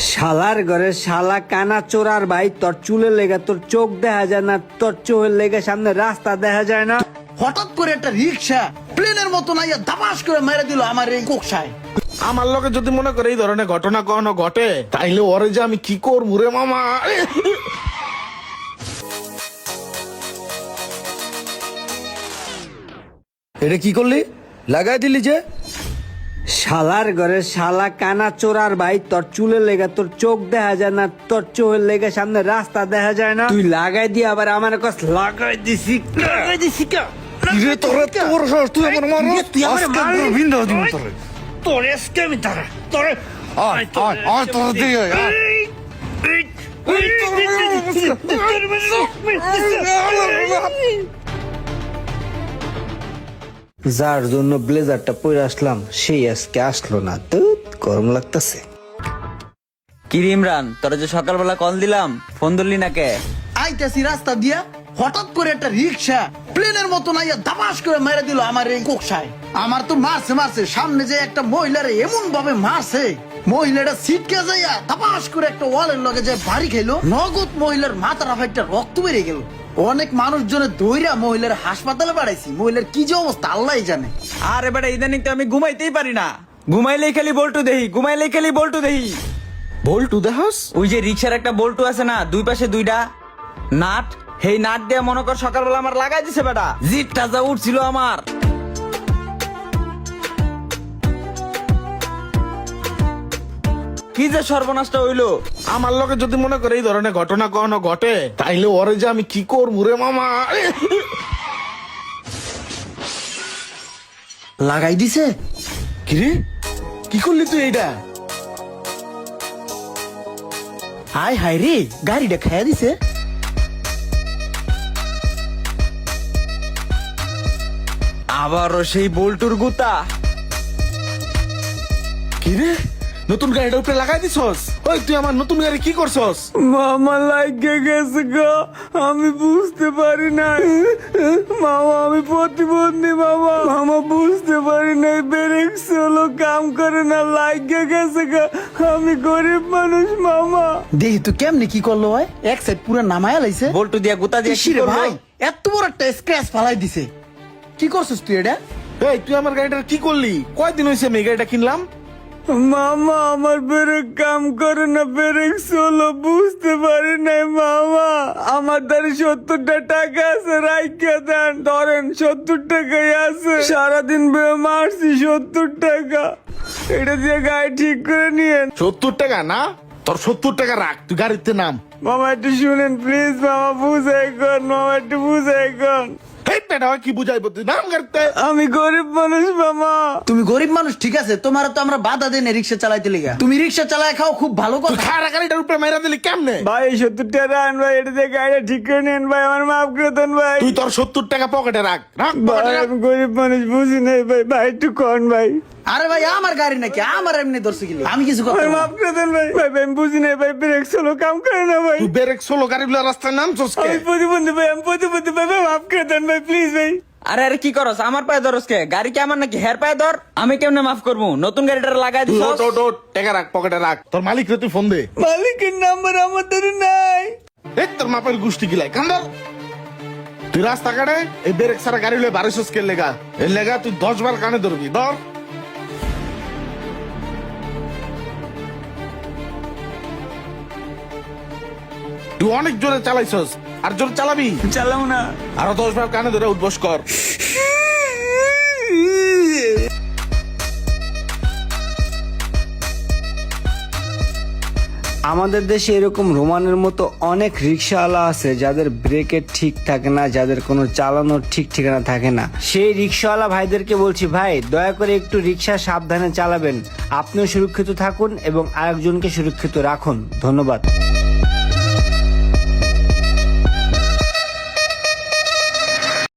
শালার ঘরে শালা কানা চোরার ভাই, তোর চুলের লেগে তোর চোখ দেখা যায় না, তোর চোখের লেগে সামনে রাস্তা দেখা যায় না। হঠাৎ করে একটা রিক্সা প্লেনের মতো নাইয়া দাবাস করে মেরে দিল আমার এই কোকসায়। আমার লগে যদি মনে করে এই ধরনের ঘটনা কখনো ঘটে, তাইলে ওরে যে আমি কি করবো রে মামা। এটা কি করলি? লাগাই দিলি যে? শালার ঘরে শালা কানা চোরার ভাই, তোর চুলের লেগে তোর চোখ দেখা যায় না, তোর চোখের লেগে সামনে রাস্তা দেখা যায় না। তুই লাগাই দিয়ে আবার আমার কাছে লাগাই দিছি কে? কিরে তোরা তোর সাহস, তুই আমার মারো? তুই আমার আজকে মারলি? পুরো ভিন্ন দিন তোরে। তোর এসকে আমি তারা তোরে আয় তোরা দিয়ে আয়। যার জন্য ব্লেজারটা পরে আসলাম সেই আজকে আসলো না, তো গরম লাগতেছে। কি রে ইমরান, তোরা যে সকালবেলা কল দিলাম ফোন ধরলি না কে? আইতেছি রাস্তা দিয়া, হঠাৎ করে একটা রিক্সা প্লেনের মতো নাইয়া দাবাস করে মেরে দিল আমার এই কোকসায়। আমার তো মারছে সামনে যে একটা মহিলারে এমন ভাবে মারছে, মহিলাটা সিটকে যাইয়া দাবাস করে একটা ওয়ালের লগে যে বাড়ি খেলো, নগদ মহিলার মাথার একটা রক্ত বেরিয়ে গেল। অনেক মানুষজনের দইরা মহিলার হাসপাতালে বাড়াইছি, মহিলার কি যে অবস্থা আল্লাহই জানে। আরে বেটা ইদানিং তো আমি ঘুমাইতেই পারি না, ঘুমাইলেই খালি বল্টু দেহি। বল্টু দেখাস? ওই যে রিক্সার একটা বল্টু আছে না, দুই পাশে দুইটা নাট, সেই নাট দিয়ে মনে কর সকালবেলা আমার লাগাই দিছে বেটা, জিটটা যা উঠছিল আমার। কি যে সর্বনাশটা হইলো। আমার লগে যদি মনে করে এই ধরনের ঘটনা কখনো ঘটে, তাইলে ওরে যে আমি কি করবো রে মামা। লাগাই দিছে? কিরে কি করলি তুই এইটা? হাই হাই রে, গাড়িটা খাইয়া দিছে। আবারও সেই বল্টুর গুতা। কিরে নতুন গাড়িটার উপরে লাগাই দিছস? ওই তুই আমার নতুন গাড়ি কি করছস? মামা লাগে গেছে গো, আমি বুঝতে পারি না মামা, আমি প্রতিবন্ধী মামা বুঝতে পারি না, ব্রেক হলো কাম করে না, লাগে গেছে গো, আমি গরিব মানুষ মামা। দেখি তো কেমনে কি করলো হয়, এক সাইড পুরো নামায়া লাইছে। বল্টু দিয়া গুতা দিয়ে কি ইসিরে করলো? ভাই, এত বড় একটা স্ক্র্যাচ ফালাই দিছে। কি করছিস তুই এটা? এই তুই আমার গাড়িটা কি করলি? কয়দিন হয়েছে আমি এই গাড়িটা কিনলাম? মামা আমার ব্রেক কাম করে না, ব্রেক হলো বুঝতে পারি নাই মামা। আমার দ্বারা 70টা টাকা আছে, রাইখা দেন, ধরেন 70 টাকাই আছে, সারাদিন মারছি 70 টাকা, এটা দিয়ে গাড়ি ঠিক করে নিয়েন। 70 টাকা না, তোর 70 টাকা রাখ, তুই গাড়িতে নাম। মামা একটু শুনেন প্লিজ মামা, বুঝাই কর মামা, একটু বুঝাই কর। এই পেটা কি বুঝাইবো, তুই নাম গাড়িতে। আমি গরিব মানুষ মামা। তুমি গরিব মানুষ ঠিক আছে, তোমার তো আমরা বাধা দেন রিক্সা চালাইতে লিগা, তুমি রিক্সা চালায় খাও, খুব ভালো তুই কথা। খারা গাড়িটার উপরে মাইরা দিলি কেমনে? ভাই 70 টাকা আন ভাই, এটা দিয়ে গাড়িটা ঠিক করে নেন ভাই, আমার মাফ করে দেন ভাই। তুই তোর 70 টাকা পকেটে রাখ, রাখ ভাই পকেটে রাখ। আমি গরিব মানুষ, বুঝি নাই ভাই, ভাই একটু কন ভাই, আরে ভাই আমার গাড়ি নাকি, আমার এমনি ধরছে গেলে আমি কিছু করতে ভাই পারবো না। মাফ করে দেন ভাই, ভাই ভাই আমি বুঝি নাই ভাই, ব্রেক হলো কাম করে না ভাই, তুই ব্রেক সোলো গাড়িগুলো রাস্তায় নামছস কে? আমি প্রতিবন্ধী ভাই, আমি প্রতিবন্ধী ভাই, ভাই মাফ করে দেন ভাই প্লিজ ভাই। আরে আরে কি করস, আমার পায়ে ধরস কে? গাড়ি কি আমার নাকি হের পায়ে ধর? আমি কেমনে মাফ করবো? নতুন গাড়িটা লাগাই তুই দিছ। ওঠ, ওঠ, ওঠ, টাকা রাখ পকেটে রাখ, তোর মালিক রে তুই ফোন দে। মালিকের নাম্বার আমাদের নাই। এই তোর মাপের গুষ্টি গিলাই কান্দাল। তুই রাস্তাঘাটে এই ব্রেক সারা গাড়ি লয়ে বারিশস কে লেগা, এই লেগা তুই 10 বার কানে ধরবি, ধর। তুই অনেক জোরে চালাইছস, আর জোরে চালাবি। চালাও না। আরো 10 বার কানে ধরে উঠবস কর। আমাদের দেশে এরকম রোমানের মতো অনেক রিক্সাওয়ালা আছে যাদের ব্রেকের ঠিক থাকে না, যাদের কোনো চালানোর ঠিক ঠিকানা থাকে না। সেই রিক্সাওয়ালা ভাইদেরকে বলছি, ভাই দয়া করে একটু রিক্সা সাবধানে চালাবেন, আপনিও সুরক্ষিত থাকুন এবং আরেকজনকে সুরক্ষিত রাখুন। ধন্যবাদ।